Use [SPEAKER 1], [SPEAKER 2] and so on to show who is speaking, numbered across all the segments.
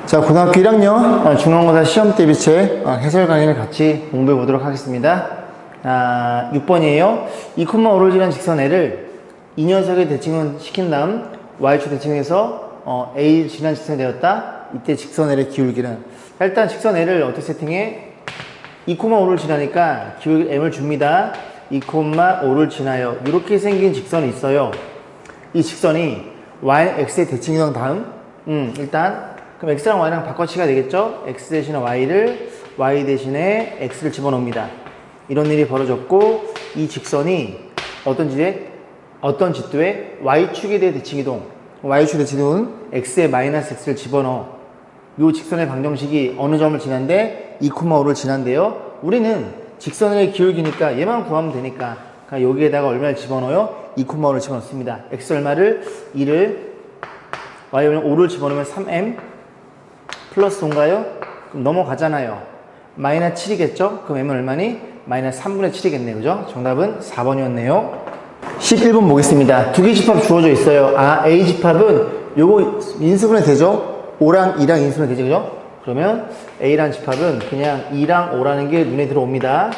[SPEAKER 1] 자, 고등학교 1학년 중간고사 시험 대비체 해설 강의를 같이 공부해 보도록 하겠습니다. 6번이에요. 2,5를 지난 직선애를 이 녀석의 대칭은 시킨 다음 y축 대칭해서 a 지난 직선이 되었다. 이때 직선애의 기울기는, 일단 직선애를 어떻게 세팅해? 2,5를 지나니까 기울기 m을 줍니다. 2,5를 지나요. 이렇게 생긴 직선이 있어요. 이 직선이 y, x의 대칭이던 다음 일단 그럼 x랑 y랑 바꿔치기가 되겠죠? x 대신에 y를, y 대신에 x를 집어넣습니다. 이런 일이 벌어졌고, 이 직선이 어떤 직도에 y축에 대해 대칭이동, y축 대칭이동은 x에 마이너스 x를 집어넣어. 이 직선의 방정식이 어느 점을 지난데 2,5를 지난데요. 우리는 직선의 기울기니까 얘만 구하면 되니까 그러니까 여기에다가 얼마를 집어넣어요? 2,5를 집어넣습니다. x 얼마를? 2를, y 5를 집어넣으면 3m 플러스 5인가요? 그럼 넘어가잖아요. 마이너스 7이겠죠? 그럼 m은 얼마니? 마이너스 3분의 7이겠네요. 그죠? 정답은 4번이었네요. 11번 보겠습니다. 두 개 집합 주어져 있어요. A 집합은 요거 인수분해 되죠? 5랑 2랑 인수분해 되죠? 그죠? 그러면 A라는 집합은 그냥 2랑 5라는 게 눈에 들어옵니다.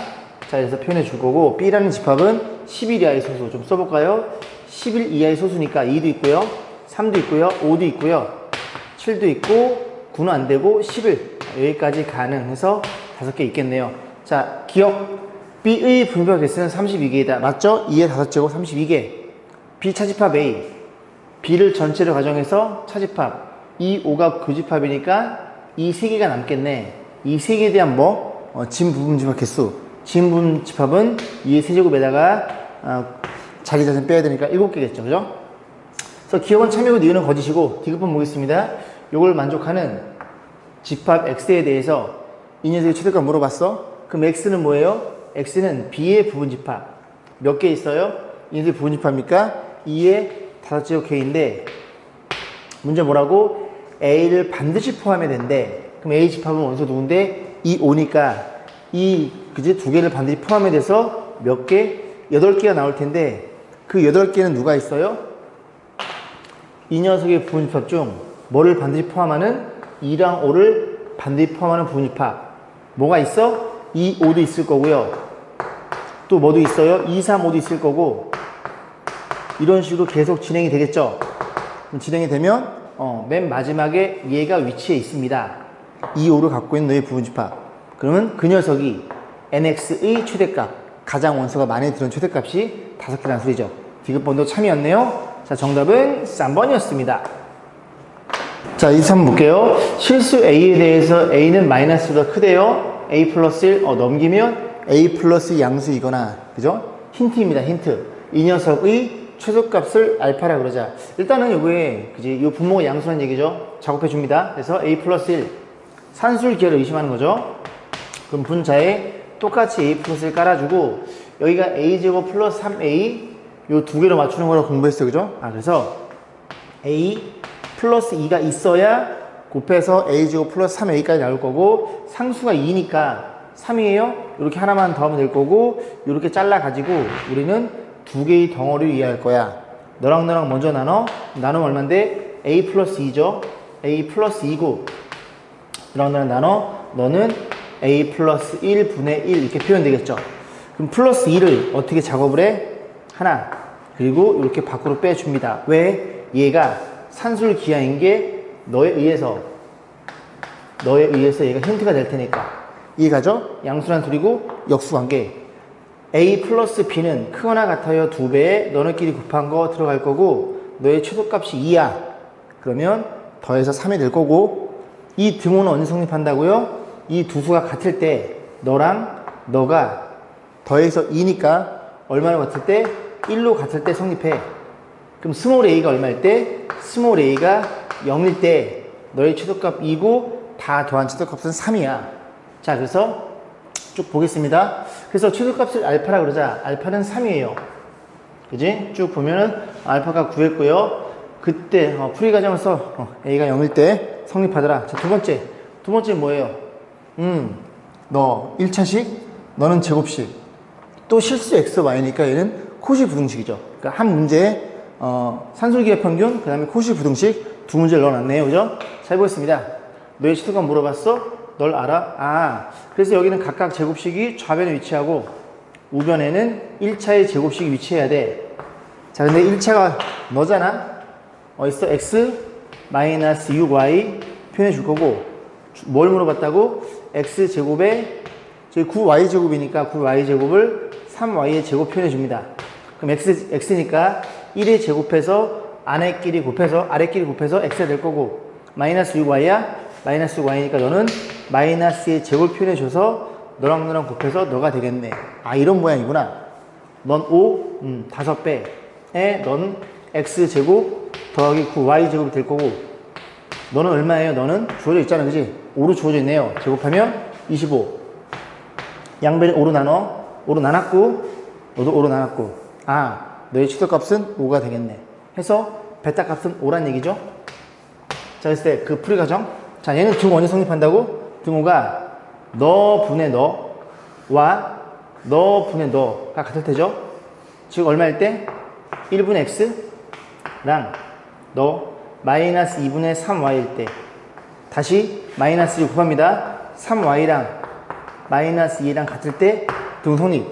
[SPEAKER 1] 자, 그래서 표현해 줄 거고, B라는 집합은 11 이하의 소수. 좀 써볼까요? 11 이하의 소수니까 2도 있고요, 3도 있고요, 5도 있고요, 7도 있고, 9는 안 되고 11 여기까지 가능해서 5개 있겠네요. 자, 기억. B의 분배가 개수는 32개이다. 맞죠? 2의 5제곱 32개. B 차집합 A. B를 전체를 가정해서 차집합. 이 5가 교집합이니까 이 3개가 남겠네. 이 3개에 대한 진 부분 집합 개수. 진 부분 집합은 2의 세제곱에다가 자기 자신 빼야 되니까 7개겠죠. 그죠? 그래서 기억은 참이고 니은은 거짓이고, 디귿번 보겠습니다. 요걸 만족하는 집합 x에 대해서 이 녀석의 최대값 물어봤어. 그럼 x는 뭐예요? x는 b의 부분집합. 몇 개 있어요? 이 녀석의 부분집합입니까? 2의 5제곱 k인데, 문제 뭐라고? a를 반드시 포함해야 된대. 그럼 a 집합은 원소 누군데? 이 5니까 그지? 두 개를 반드시 포함해야 돼서 몇 개? 8개가 나올 텐데, 그 8개는 누가 있어요? 이 녀석의 부분집합 중 뭐를 반드시 포함하는? 2랑 5를 반드시 포함하는 부분집합. 뭐가 있어? 2, 5도 있을 거고요. 또 뭐도 있어요? 2, 3, 5도 있을 거고. 이런 식으로 계속 진행이 되겠죠? 진행이 되면 맨 마지막에 얘가 위치해 있습니다. 2, 5를 갖고 있는 너의 부분집합. 그러면 그 녀석이 nx의 최대값, 가장 원소가 많이 들은 최대값이 5개라는 소리죠. 디귿번도 참이었네요. 자, 정답은 3번이었습니다. 자, 23번 볼게요. 실수 A에 대해서 A는 마이너스보다 크대요. A 플러스 1 넘기면 A 플러스 양수이거나, 그죠? 힌트입니다. 힌트. 이 녀석의 최소값을 알파라 그러자. 일단은 요거에 그지, 요 분모가 양수라는 얘기죠. 작업해 줍니다. 그래서 A 플러스 1 산술 기하를 의심하는 거죠. 그럼 분자에 똑같이 A 플러스 1 깔아주고, 여기가 A제곱 플러스 3A 요 두 개로 맞추는 거라고 공부했어요. 그죠? 그래서 A 플러스 2가 있어야 곱해서 A제곱 플러스 3A까지 나올 거고, 상수가 2니까 3이에요. 이렇게 하나만 더하면 될 거고, 이렇게 잘라가지고 우리는 두 개의 덩어리를 이해할 거야. 너랑 너랑 먼저 나누면 얼만데? A 플러스 2죠. A 플러스 2고, 너랑 너랑 나눠, 너는 A 플러스 1분의 1 이렇게 표현되겠죠. 그럼 플러스 2를 어떻게 작업을 해? 하나, 그리고 이렇게 밖으로 빼줍니다. 왜? 얘가 산술 기하인 게 너에 의해서 얘가 힌트가 될 테니까. 이해가죠? 양수란 소리고, 역수관계. A 플러스 B는 크거나 같아요. 2배에 너네끼리 곱한 거 들어갈 거고, 너의 최소값이 2야. 그러면 더해서 3이 될 거고, 이 등호는 언제 성립한다고요? 이 두 수가 같을 때, 너랑 너가 더해서 2니까 얼마나 같을 때? 1로 같을 때 성립해. 그럼 스몰 a가 얼마일 때? 스몰 a가 0일 때 너의 최소값 2고 다 더한 최소값은 3이야. 자, 그래서 쭉 보겠습니다. 그래서 최소값을 알파라 그러자. 알파는 3이에요. 그지? 쭉 보면은 알파가 9였고요. 그때 풀이 과정을 써. a가 0일 때 성립하더라. 자, 두 번째 뭐예요? 너 1차식, 너는 제곱식. 또 실수 x, y니까 얘는 코시 부등식이죠. 그러니까 한 문제에 산술기의 평균, 그 다음에 코시 부등식 두 문제를 넣어놨네요. 그죠? 자, 해보겠습니다. 너의 치수가 물어봤어? 널 알아? 아, 그래서 여기는 각각 제곱식이 좌변에 위치하고 우변에는 1차의 제곱식이 위치해야 돼. 자, 근데 1차가 너잖아? 어딨어? x 마이너스 6y 표현해 줄 거고, 뭘 물어봤다고? x제곱에 저기 9y제곱이니까 9y제곱을 3y의 제곱 표현해 줍니다. 그럼 x니까 1의 제곱해서 아래끼리 곱해서 x가 될 거고, 마이너스 6y야? 마이너스 6y니까 너는 마이너스의 제곱 표현해 줘서 너랑 곱해서 너가 되겠네. 아, 이런 모양이구나. 넌 5, 5배에 넌 x제곱 더하기 9y제곱이 될 거고, 너는 얼마예요? 너는 주어져 있잖아, 그지? 5로 주어져 있네요. 제곱하면 25. 양변에 5로 나눠. 5로 나눴고, 너도 5로 나눴고. 아, 너의 치수값은 5가 되겠네. 해서 베타 값은 5란 얘기죠? 자, 그랬을 때 그 풀이 과정. 자, 얘는 등호 언제 성립한다고? 등호가 너 분의 너와 너 분의 너가 같을 테죠? 즉, 얼마일 때? 1분의 x랑 너 마이너스 2분의 3y일 때 다시 마이너스 6 곱합니다. 3y랑 마이너스 2랑 같을 때 등호 성립.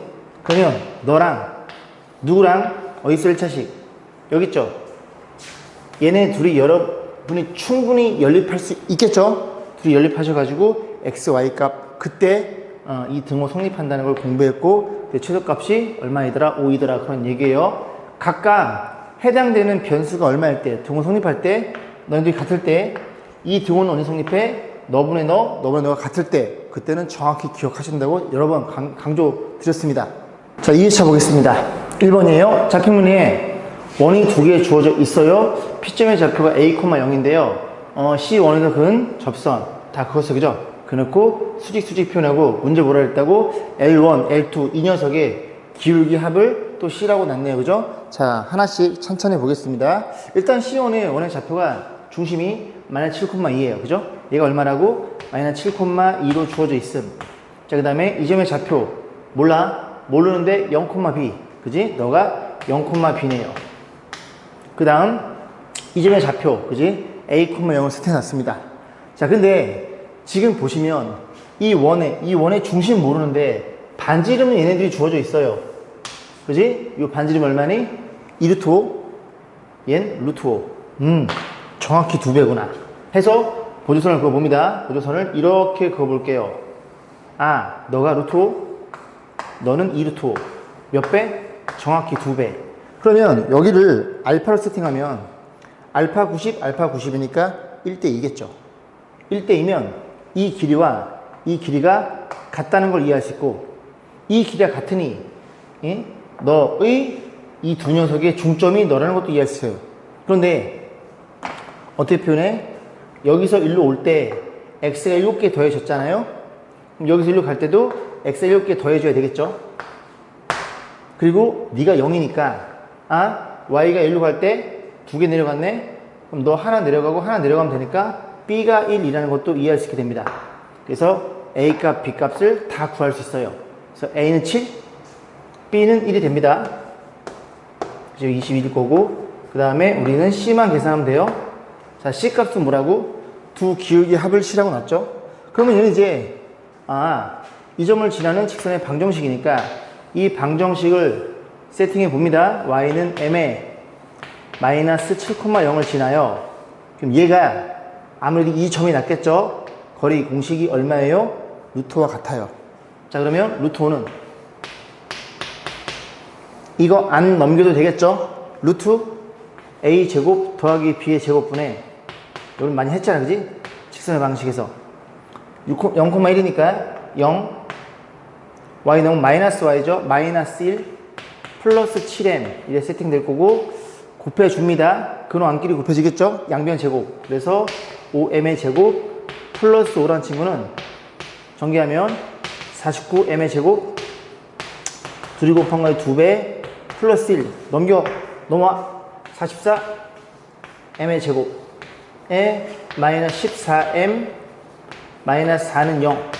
[SPEAKER 1] 그러면 너랑 누구랑 어디서 1차식? 여기 있죠? 얘네 둘이 여러분이 충분히 연립할 수 있겠죠? 둘이 연립하셔가지고 x, y 값 그때 이 등호 성립한다는 걸 공부했고, 최소값이 얼마이더라? 5이더라. 그런 얘기예요. 각각 해당되는 변수가 얼마일 때, 등호 성립할 때, 너희들이 같을 때, 이 등호는 언제 성립해? 너분의 너분의 너가 같을 때, 그때는 정확히 기억하신다고 여러 번 강조 드렸습니다. 자, 2회차 보겠습니다. 1번이에요. 잡힌문에 원이 두 개 주어져 있어요. P점의 좌표가 A, 0인데요. C1에서 그은 접선. 다 그거서 그죠? 그놓고 수직 표현하고, 문제 뭐라 했다고? L1, L2 이 녀석의 기울기 합을 또 C라고 놨네요. 그죠? 자, 하나씩 천천히 보겠습니다. 일단 C1의 원의 좌표가 중심이 마이너스 7,2예요. 그죠? 얘가 얼마라고? 마이너스 7,2로 주어져 있음. 자, 그 다음에 이 점의 좌표 몰라? 모르는데 0,B. 그지? 너가 0,B네요. 그 다음 이 점의 좌표, 그지? A,0을 세팅해놨습니다. 자, 근데 지금 보시면 이 원의 중심 모르는데 반지름은 얘네들이 주어져 있어요. 그지? 이 반지름 얼마니? 2루트 5, 얜 루트 5. 정확히 2배구나. 해서 보조선을 그어봅니다. 보조선을 이렇게 그어볼게요. 아, 너가 루트 5, 너는 2루트 5. 몇 배? 정확히 2배. 그러면 여기를 알파로 세팅하면 알파 90, 알파 90이니까 1대2겠죠. 1대2면 이 길이와 이 길이가 같다는 걸 이해할 수 있고, 이 길이가 같으니 너의 이 두 녀석의 중점이 너라는 것도 이해할 수 있어요. 그런데 어떻게 표현해? 여기서 1로 올 때 x가 7개 더해졌잖아요. 그럼 여기서 1로 갈 때도 x가 7개 더해줘야 되겠죠. 그리고 네가 0이니까 y가 1로 갈 때 2개 내려갔네. 그럼 너 하나 내려가고 하나 내려가면 되니까 b가 1이라는 것도 이해할 수 있게 됩니다. 그래서 a값, b값을 다 구할 수 있어요. 그래서 a는 7, b는 1이 됩니다. 그래서 21일 거고, 그 다음에 우리는 c만 계산하면 돼요. 자, c값은 뭐라고? 두 기울기 합을 c라고 놨죠. 그러면 얘는 이제 이 점을 지나는 직선의 방정식이니까 이 방정식을 세팅해 봅니다. y는 m에 마이너스 7,0을 지나요. 그럼 얘가 아무래도 이 점이 낫겠죠? 거리 공식이 얼마예요? 루트와 같아요. 자, 그러면 루트 5는 이거 안 넘겨도 되겠죠? 루트 a 제곱 더하기 b의 제곱분에, 이걸 많이 했잖아, 그지? 직선의 방식에서 0,1이니까 0, y는 마이너스 y죠? 마이너스 1 플러스 7m 이래 세팅될 거고, 곱해줍니다. 근호 안끼리 곱해지겠죠? 양변 제곱. 그래서 5m의 제곱 플러스 5란 친구는 전개하면 49m의 제곱, 둘이 곱한 거에 2배 플러스 1 넘어와 44m의 제곱에 마이너스 14m 마이너스 4는 0.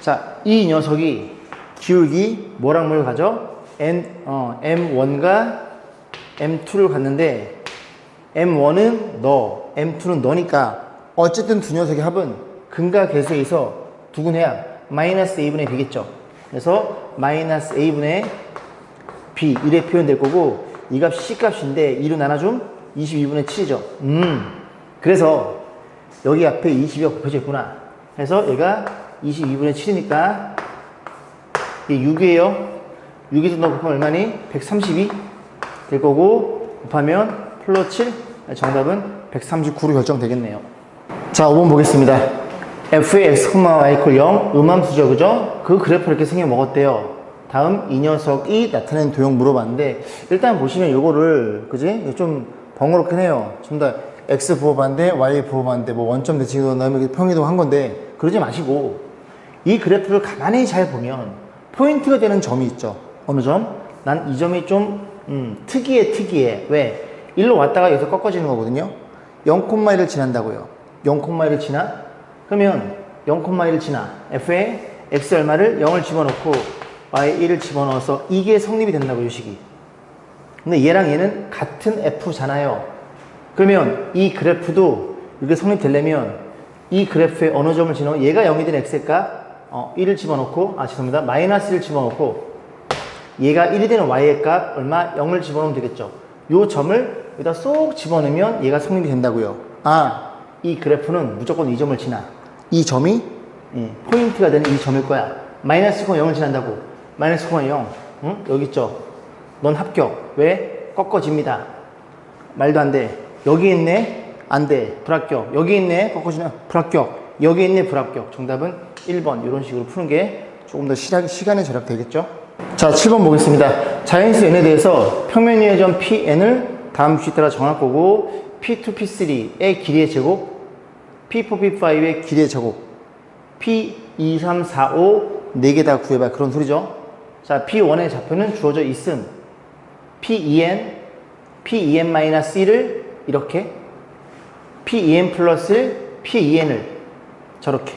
[SPEAKER 1] 자, 이 녀석이 기울기 뭐랑 뭘 가져? M1과 M2를 갖는데, M1은 너, M2는 너니까 어쨌든 두 녀석의 합은 근과 계수에서 두근해야 마이너스 a분의 b겠죠. 그래서 마이너스 a분의 b 이래 표현될 거고 이 값 c값인데 2로 나눠줌 22분의 7이죠. 그래서 여기 앞에 22가 곱해져 있구나. 그래서 얘가 22분의 7이니까 이게 6이에요. 6에서 너 곱하면 얼마니? 132 될 거고 곱하면 플러스 7 정답은 139로 결정되겠네요. 자 5번 보겠습니다. f의 x, y = 0 음함수죠. 그죠? 그 그래프 이렇게 생겨 먹었대요. 다음 이 녀석이 나타낸 도형 물어봤는데 일단 보시면 요거를 그지? 좀 번거롭긴 해요. 전부 다 x 부호반대 y 부호반대 뭐 원점 대칭이동 다음에 평이동 한 건데 그러지 마시고 이 그래프를 가만히 잘 보면 포인트가 되는 점이 있죠. 어느 점? 난 이 점이 좀 특이해. 왜? 1로 왔다가 여기서 꺾어지는 거거든요. 0,1을 지난다고요. 0,1을 지나? 그러면 0,1을 지나 f에 x 얼마를 0을 집어넣고 y 1을 집어넣어서 이게 성립이 된다고 요식이. 근데 얘랑 얘는 같은 f잖아요. 그러면 이 그래프도 이게 성립되려면 이 그래프에 어느 점을 집어넣어 얘가 0이 된 x의 값 1을 집어넣고 죄송합니다. 마이너스 1을 집어넣고 얘가 1이 되는 y의 값 얼마? 0을 집어넣으면 되겠죠. 요 점을 여기다 쏙 집어넣으면 얘가 성립이 된다고요. 이 그래프는 무조건 이 점을 지나. 이 점이 포인트가 되는 이 점일 거야. 마이너스 0을 지난다고. 마이너스 0, 응? 여기 있죠. 넌 합격. 왜? 꺾어집니다. 말도 안 돼. 여기 있네. 안 돼. 불합격. 여기 있네. 꺾어지면 불합격. 여기 있네. 불합격. 정답은 1번. 이런 식으로 푸는 게 조금 더 시간이 절약되겠죠. 자, 7번 보겠습니다. 자연수 n에 대해서 평면 위의 점 pn을 다음 주에 따라 정할 거고 p2, p3의 길이의 제곱, p4, p5의 길이의 제곱, p2, 3, 4, 5 4개 다 구해봐. 그런 소리죠. 자, p1의 좌표는 주어져 있음. p2n, p2n-1을 이렇게, p2n 플러스 1, p2n을 저렇게.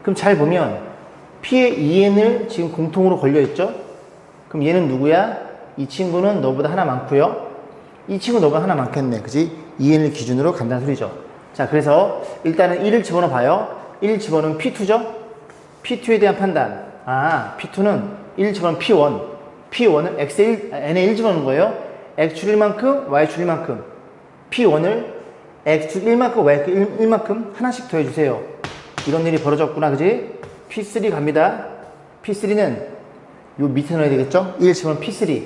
[SPEAKER 1] 그럼 잘 보면 p의 2n을 지금 공통으로 걸려있죠? 그럼 얘는 누구야? 이 친구는 너보다 하나 많고요. 이 친구 너보다 하나 많겠네. 그지? 2n을 기준으로 간다는 소리죠. 자, 그래서 일단은 1을 집어넣어 봐요. 1 집어넣으면 p2죠? p2에 대한 판단. p2는 1 집어넣으면 p1. p1은 n에 1 집어넣는 거예요. x축 1만큼, y축 1만큼. p1을 x축 1만큼, y축 1만큼 하나씩 더해주세요. 이런 일이 벌어졌구나. 그지? p3 갑니다. p3는 요 밑에 넣어야 되겠죠? 1 집어넣으면 p3.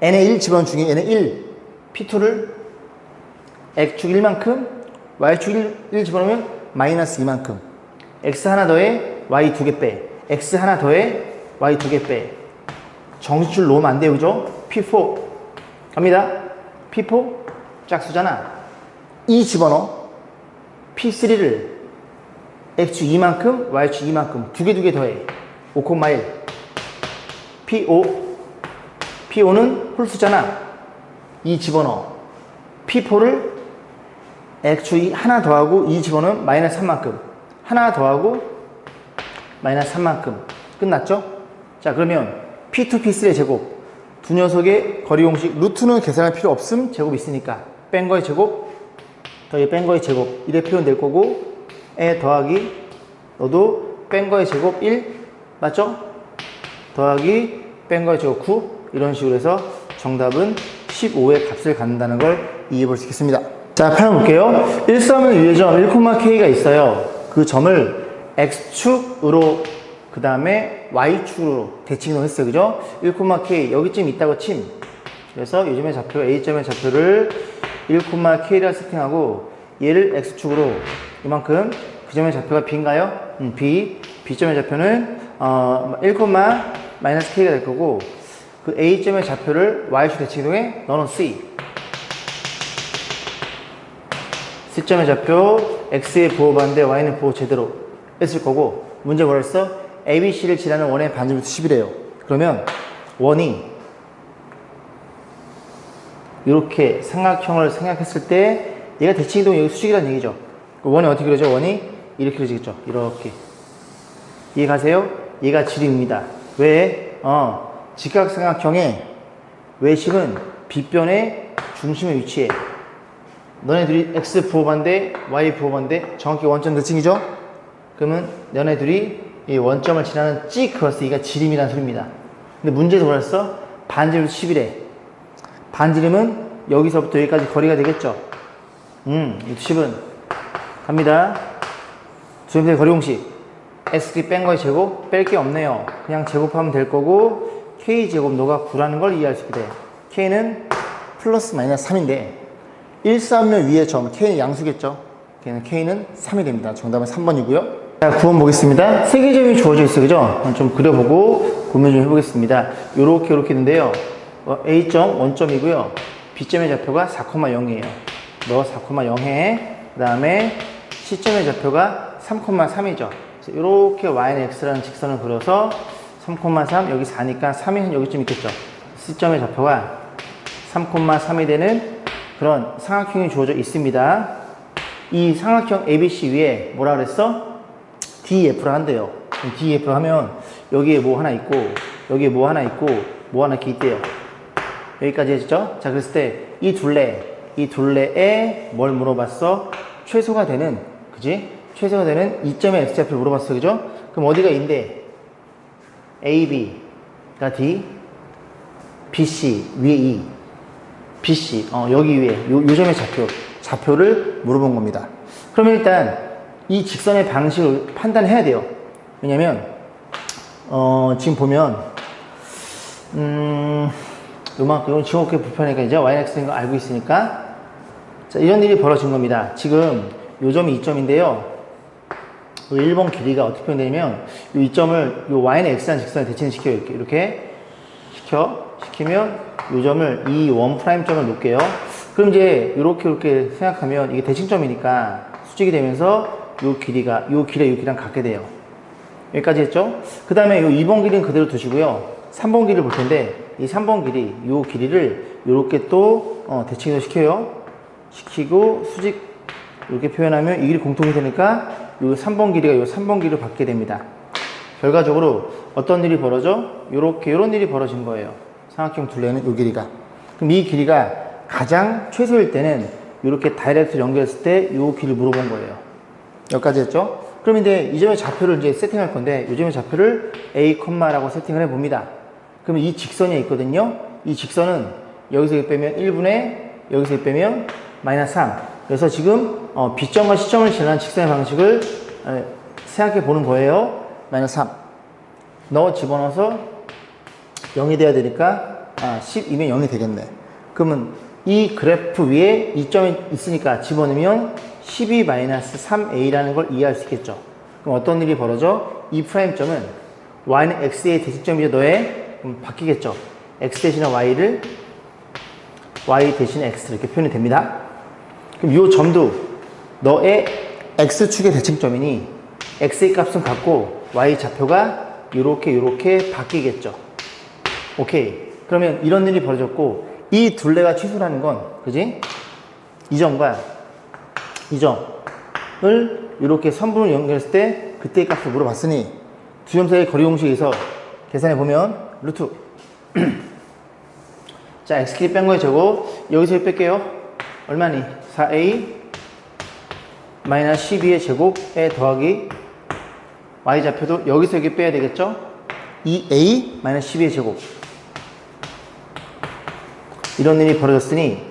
[SPEAKER 1] n에 1 집어넣은 중에 얘는 1. p2를 x축 1만큼, y축 1 집어넣으면 마이너스 2만큼. x 하나 더해, y 2개 빼. x 하나 더해, y 2개 빼. 정식줄 놓으면 안 돼요. 그죠? p4 갑니다. p4 짝수잖아. 2 집어넣어. p3를 x축 2만큼, y축 2만큼 두 개 더해. 5,1 p5 p5는 홀수잖아. 2 집어넣어. p4를 x축 하나 더하고 2 집어넣으면 마이너스 3만큼. 하나 더하고 마이너스 3만큼. 끝났죠? 자, 그러면 p2, p3의 제곱. 두 녀석의 거리 공식. 루트는 계산할 필요 없음. 제곱 있으니까. 뺀 거의 제곱. 더하기 뺀 거의 제곱. 이래 표현될 거고. 에 더하기. 너도 뺀 거의 제곱 1. 맞죠? 더하기 뺀 거의 제곱 9. 이런 식으로 해서 정답은 15의 값을 갖는다는 걸 이해해 볼 수 있겠습니다. 자, 8번 볼게요. 1,3은 위의 점 1,k가 있어요. 그 점을 x축으로 그 다음에 y축으로 대칭을 했어요. 그죠? 1,k 여기쯤 있다고 침. 그래서 이 점의 좌표 A점의 좌표를 1,k라 세팅하고 얘를 x축으로 이만큼. 그 점의 좌표가 b인가요? B점의 좌표는 1,-k가 될 거고 그 A점의 좌표를 y축 대칭이동에 넣어놓은 C점의 좌표 x의 부호 반대 y는 부호 제대로 했을 거고 문제 뭐라 했어? ABC를 지나는 원의 반지름부터 10이래요. 그러면 원이 이렇게 삼각형을 생각했을 때 얘가 대칭이동 여기 수직이라는 얘기죠. 원이 어떻게 그려져? 원이 이렇게 그려지겠죠. 이렇게. 이해가세요? 얘가 지름입니다. 왜? 직각삼각형의 외심은 빗변의 중심에 위치해. 너네 둘이 x 부호반대, y 부호반대, 정확히 원점 대칭이죠? 그러면 너네 둘이 이 원점을 지나는 찍 크로스 이가 지름이라는 소리입니다. 근데 문제에서 뭐라 했어? 반지름 10이래. 반지름은 여기서부터 여기까지 거리가 되겠죠? 10은 갑니다. 주름의 거리 공식. x끼리 뺀 거의 제곱, 뺄 게 없네요. 그냥 제곱하면 될 거고, k제곱 너가 9라는 걸 이해할 수 있게 돼. k는 플러스 마이너스 3인데, 1, 3면 위에 점, k는 양수겠죠? k는 3이 됩니다. 정답은 3번이고요. 자, 9번 보겠습니다. 세 개 점이 주어져 있어요. 그죠? 좀 그려보고 고민 좀 해보겠습니다. 요렇게 있는데요. A점 원점이고요. B점의 좌표가 4,0이에요. 너 4,0 해. 그 다음에 C점의 좌표가 3,3이죠. 이렇게 y는 x라는 직선을 그려서 3,3 여기 4니까 3이 여기쯤 있겠죠. C점의 좌표가 3,3이 되는 그런 삼각형이 주어져 있습니다. 이 삼각형 ABC 위에 뭐라 그랬어? DF라 한대요. DF라 하면 여기에 뭐 하나 있고 여기에 뭐 하나 있고 뭐 하나 이렇게 있대요. 여기까지 했죠? 자, 그랬을 때 이 둘레에 뭘 물어봤어? 최소가 되는, 그지? 최소가 되는 이점의 x좌표를 물어봤어. 그죠? 그럼 어디가 E인데? AB가 D, BC 위에 E, BC 여기 위에 요 점의 좌표를 물어본 겁니다. 그러면 일단 이 직선의 방식을 판단해야 돼요. 왜냐면 지금 보면 요만큼 지워놓기 불편하니까 이제 y는 x인 거 알고 있으니까 자, 이런 일이 벌어진 겁니다. 지금 요 점이 2점인데요. 1번 길이가 어떻게 표현되냐면 이 2점을 요 y는 x라는 직선에 대칭시켜요. 이렇게 시키면 요 점을 이 원프라임점을 놓을게요. 그럼 이제 이렇게 생각하면 이게 대칭점이니까 수직이 되면서 요 길이랑 같게 돼요. 여기까지 했죠? 그 다음에 요 2번 길이는 그대로 두시고요. 3번 길이를 볼 텐데 이 3번 길이 요 길이를 요렇게 또 대칭을 시키고 수직 이렇게 표현하면 이 길이 공통이 되니까 요 3번 길이가 요 3번 길이를 받게 됩니다. 결과적으로 어떤 일이 벌어져? 요런 일이 벌어진 거예요. 삼각형 둘레는 요 길이가. 그럼 이 길이가 가장 최소일 때는 이렇게 다이렉트 연결했을 때 요 길이를 물어본 거예요. 여기까지 했죠? 그럼 이제 이 점의 좌표를 이제 세팅할 건데 이 점의 좌표를 A, 라고 세팅을 해 봅니다. 그러면 이 직선이 있거든요. 이 직선은 여기서 빼면 1분의 여기서 빼면 마이너스 3. 그래서 지금 B점과 C점을 지나는 직선의 방식을 생각해 보는 거예요. 마이너스 3. 넣어 집어넣어서 0이 돼야 되니까 12면 0이 되겠네. 그러면 이 그래프 위에 이 점이 있으니까 집어넣으면 12-3a라는 걸 이해할 수 있겠죠. 그럼 어떤 일이 벌어져? 이 프라임점은 y는 x의 대칭점이죠. 너의 바뀌겠죠. x 대신에 y를 y 대신에 x 이렇게 표현이 됩니다. 그럼 이 점도 너의 x축의 대칭점이니 x의 값은 같고 y 좌표가 요렇게 바뀌겠죠. 오케이. 그러면 이런 일이 벌어졌고 이 둘레가 취소라는 건 그지? 이 점과 이 점을 이렇게 선분을 연결했을 때 그때의 값을 물어봤으니 두 점 사이의 거리 공식에서 계산해 보면 루트 자, x끼리 뺀 거의 제곱 여기서 뺄게요. 얼마니? 4a 마이너스 12의 제곱에 더하기 y좌표도 여기서 여기 빼야 되겠죠? 2a 마이너스 12의 제곱 이런 일이 벌어졌으니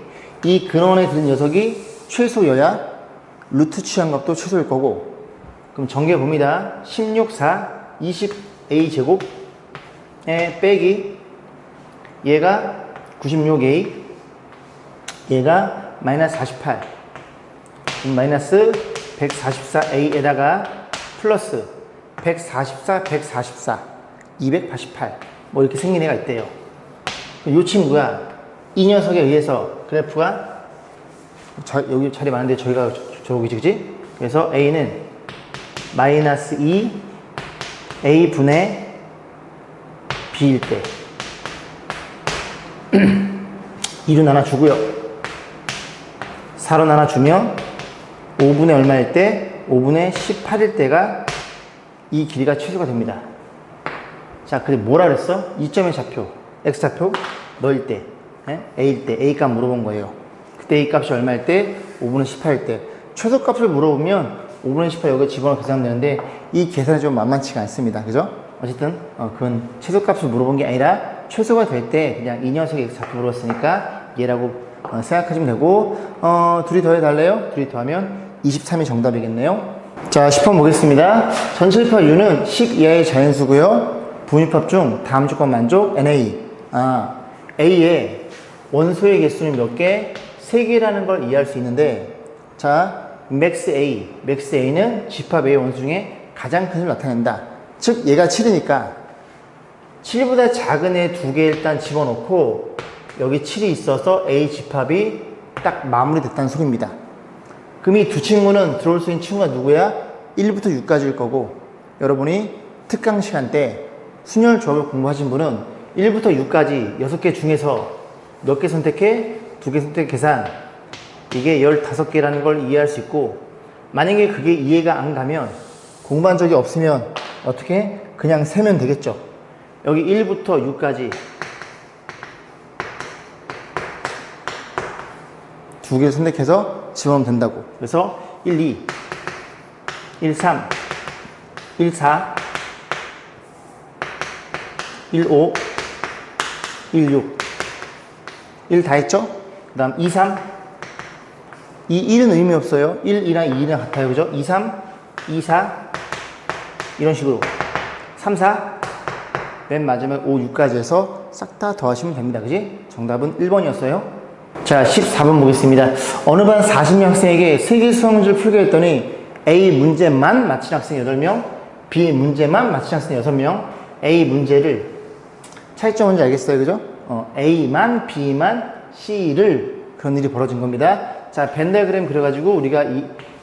[SPEAKER 1] 이 근원에 드는 녀석이 최소여야 루트 취한 값도 최소일 거고 그럼 전개 봅니다. 16, 4, 20a 제곱에 빼기 얘가 96a 얘가 마이너스 48 마이너스 144a에다가 플러스 144, 288 뭐 이렇게 생긴 애가 있대요. 이 친구가 이 녀석에 의해서 그래프가 여기 자리 많은데 저희가 저기지 그지? 그래서 a는 마이너스 2 a 분의 b일 때 2로 나눠주고요 4로 나눠주면 5분의 얼마일 때 5분의 18일 때가 이 길이가 최소가 됩니다. 자, 근데 뭐라 그랬어? 이 점의 좌표 x좌표 너일 때 A일 때 A 값 물어본 거예요. 그때 A 값이 얼마일 때 5분의 18일 때. 최소값을 물어보면 5분의 18 여기 집어넣어 계산하면 되는데 이 계산이 좀 만만치가 않습니다. 그죠? 어쨌든 그건 최소값을 물어본 게 아니라 최소가 될 때 그냥 이 녀석이 자꾸 물어봤으니까 얘라고 생각하시면 되고 둘이 더해달래요? 둘이 더하면 23이 정답이겠네요. 자, 10번 보겠습니다. 전체입합 U는 식 이하의 자연수고요. 분입합 중 다음 조건 만족 NA. A의 원소의 개수는 몇 개? 3개라는 걸 이해할 수 있는데, 자, max A는 집합 A의 원수 중에 가장 큰 수를 나타낸다. 즉 얘가 7이니까 7보다 작은 애 2개 일단 집어넣고 여기 7이 있어서 A 집합이 딱 마무리됐다는 소리입니다. 그럼 이 두 친구는 들어올 수 있는 친구가 누구야? 1부터 6까지일 거고, 여러분이 특강 시간 때 순열 조합을 공부하신 분은 1부터 6까지 6개 중에서 몇 개 선택해? 2개 선택 계산. 이게 15개라는 걸 이해할 수 있고, 만약에 그게 이해가 안 가면 공부한 적이 없으면 어떻게? 그냥 세면 되겠죠. 여기 1부터 6까지 2개 선택해서 집어넣으면 된다고. 그래서 1, 2, 1, 3, 1, 4, 1, 5, 1, 6, 1 다 했죠? 그 다음 2, 3, 이 1은 의미 없어요. 1, 2랑 2랑 같아요. 그죠? 2, 3, 2, 4 이런 식으로 3, 4 맨 마지막에 5, 6까지 해서 싹 다 더하시면 됩니다. 그지? 정답은 1번이었어요. 자, 14번 보겠습니다. 어느 반 40명 학생에게 세계 수학 문제를 풀게 했더니 A 문제만 맞힌 학생 8명, B 문제만 맞힌 학생 6명, A 문제를 차이점 뭔지 알겠어요? 그죠? A만, B만, C를 그런 일이 벌어진 겁니다. 자, 벤다그램 그려가지고 우리가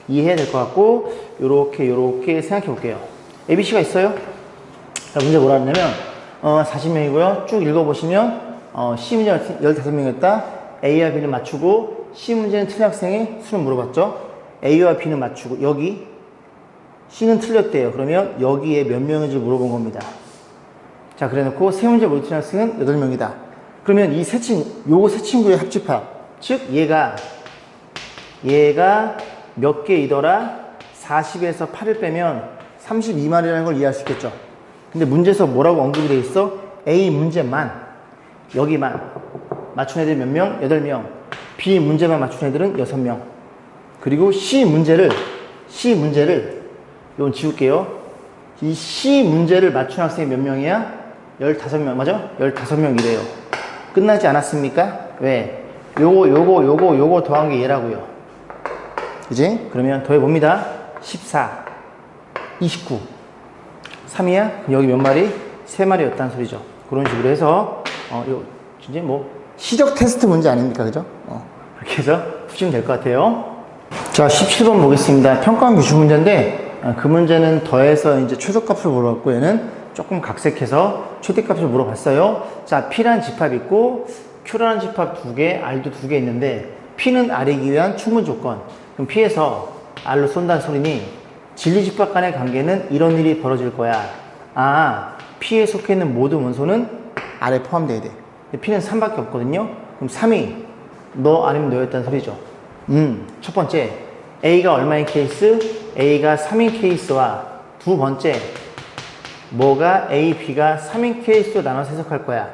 [SPEAKER 1] 이해해야 될 것 같고, 요렇게 생각해 볼게요. ABC가 있어요. 자, 문제 뭐라 했냐면 40명이고요. 쭉 읽어보시면 C 문제 15명이었다. A와 B는 맞추고 C 문제는 틀린 학생의 수를 물어봤죠. A와 B는 맞추고 여기 C는 틀렸대요. 그러면 여기에 몇 명인지 물어본 겁니다. 자, 그래놓고 세 문제 못 틀린 학생은 8명이다. 그러면 이 세 친구의 합집합, 즉 얘가 몇 개이더라? 40에서 8을 빼면 32마리라는 걸 이해할 수 있겠죠. 근데 문제에서 뭐라고 언급이 돼 있어? A 문제만, 여기만 맞춘 애들 몇 명? 8명. B 문제만 맞춘 애들은 6명. 그리고 C 문제를 이건 지울게요. 이 C 문제를 맞춘 학생이 몇 명이야? 15명, 맞아? 15명이래요. 끝나지 않았습니까? 왜? 요거 더한 게 얘라고요. 그지? 그러면 더해봅니다. 14, 29, 3이야? 그럼 여기 몇 마리? 3마리였다는 소리죠. 그런 식으로 해서, 이제 시적 테스트 문제 아닙니까? 그죠? 그렇게 해서 푸시면 될 것 같아요. 자, 17번 보겠습니다. 평가원 규칙 문제인데, 그 문제는 더해서 이제 최소값을 물어봤고, 얘는 조금 각색해서 최대값을 물어봤어요. 자, P라는 집합이 있고, Q라는 집합 2개, R도 2개 있는데, P는 R이기 위한 충분 조건. 그럼 P에서 R로 쏜다는 소리니, 진리집합 간의 관계는 이런 일이 벌어질 거야. P에 속해 있는 모든 원소는 R에 포함돼야 돼. 근데 P는 3밖에 없거든요. 그럼 3이 너 아니면 너였다는 소리죠. 첫 번째, A가 얼마인 케이스? A가 3인 케이스와 두 번째, 뭐가 A, B가 3인 케이스로 나눠서 해석할 거야.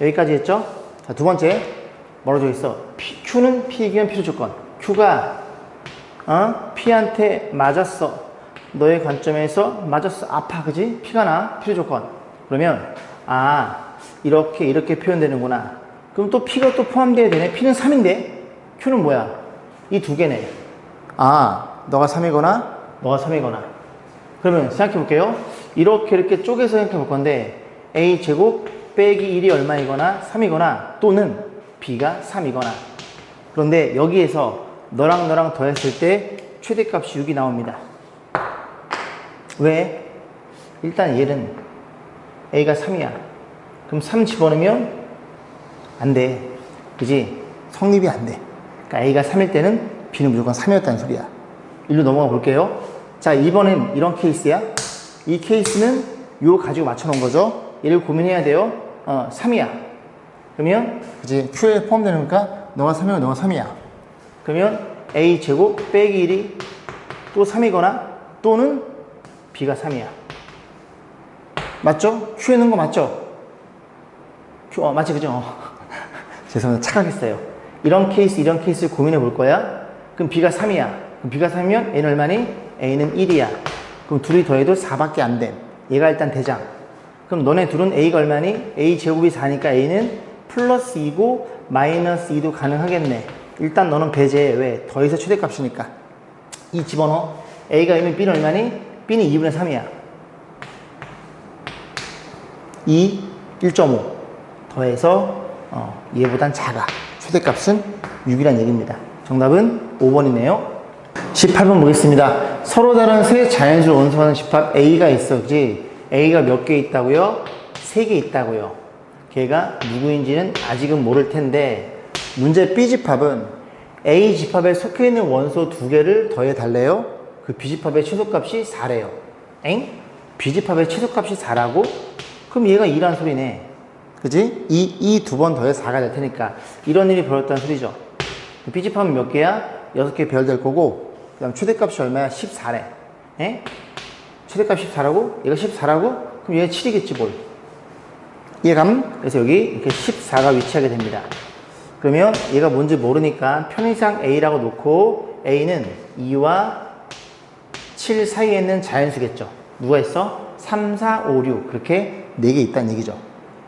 [SPEAKER 1] 여기까지 했죠? 자, 두 번째, 뭐라고 되어 있어? Q는 P이기 위한 필요 조건. Q가 P한테 맞았어. 너의 관점에서 맞았어. 아파. 그지? 피가 나. 필요 조건. 그러면 이렇게 표현되는구나. 그럼 또 P가 또 포함돼야 되네. P는 3인데 Q는 뭐야? 이 두 개네. 너가 3이거나 너가 3이거나. 그러면 생각해 볼게요. 이렇게 쪼개서 생각해 볼 건데 A제곱 빼기 1이 얼마이거나 3이거나 또는 B가 3이거나. 그런데 여기에서 너랑 더했을 때 최대값이 6이 나옵니다. 왜? 일단 얘는 A가 3이야. 그럼 3 집어넣으면 안 돼. 그지? 성립이 안 돼. 그러니까 A가 3일 때는 B는 무조건 3이었다는 소리야. 일로 넘어가 볼게요. 자, 이번엔 이런 케이스야. 이 케이스는 요 가지고 맞춰놓은 거죠. 얘를 고민해야 돼요. 3이야. 그러면 그지? Q에 포함되는 거니까 너가 3이고 너가 3이야. 그러면 A 제곱 빼기 1이 또 3이거나 또는 B가 3이야. 맞죠? Q에 넣은 거 맞죠? Q, 맞지, 그죠? 죄송합니다. 착각했어요. 이런 케이스를 고민해 볼 거야. 그럼 B가 3이야. 그럼 B가 3이면 A는 얼마니? A는 1이야. 그럼 둘이 더해도 4밖에 안 됨. 얘가 일단 대장. 그럼 너네 둘은 A가 얼마니? A 제곱이 4니까 A는 플러스 2고 마이너스 2도 가능하겠네. 일단 너는 배제해. 왜? 더해서 최대값이니까. 2 집어넣어. A가 2면 B는 얼마니? B는 2분의 3이야. 2, 1.5 더해서 얘보단 작아. 최대값은 6이란 얘기입니다. 정답은 5번이네요. 18번 보겠습니다. 서로 다른 세 자연수를 원소하는 집합 A가 있어. 그지? A가 몇 개 있다고요? 3개 있다고요. 걔가 누구인지는 아직은 모를 텐데 문제 B집합은 A 집합에 속해 있는 원소 2개를 더해 달래요. 그 B집합의 최소값이 4래요. 엥? B집합의 최소값이 4라고? 그럼 얘가 2란 소리네. 그지? 이 두 번 더해 4가 될 테니까 이런 일이 벌어졌다는 소리죠. B집합은 몇 개야? 6개 배열될 거고 그 다음 최대값이 얼마야? 14래. 에? 최대값 14라고? 얘가 14라고? 그럼 얘가 7이겠지 뭘. 이해감? 그래서 여기 이렇게 14가 위치하게 됩니다. 그러면 얘가 뭔지 모르니까 편의상 A라고 놓고 A는 2와 7 사이에 있는 자연수겠죠. 누가 있어? 3, 4, 5, 6 그렇게 4개 있다는 얘기죠.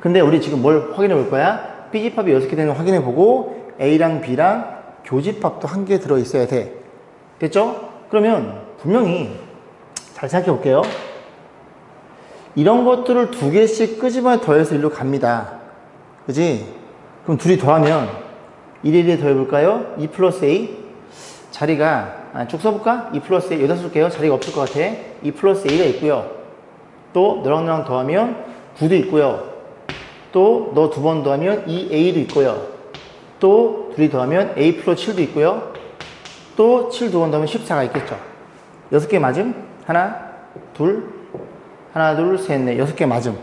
[SPEAKER 1] 근데 우리 지금 뭘 확인해 볼 거야? B집합이 6개 되는 거 확인해 보고 A랑 B랑 교집합도 1개 들어있어야 돼. 됐죠? 그러면 분명히 잘 생각해 볼게요. 이런 것들을 2개씩 끄집어내 더해서 일로 갑니다. 그지? 그럼 둘이 더하면 1에 더해 볼까요? 2 플러스 A 자리가 쭉 써볼까? 2 플러스 A 여기다 쓸게요. 자리가 없을 것 같아. 2 플러스 A가 있고요. 또 너랑 더하면 9도 있고요. 또 너 2번 더하면 2A도 있고요. 또 둘이 더하면 A 플러스 7도 있고요. 또 7 2번 더하면 14가 있겠죠. 6개 맞음? 하나, 둘, 셋, 넷. 6개 맞음.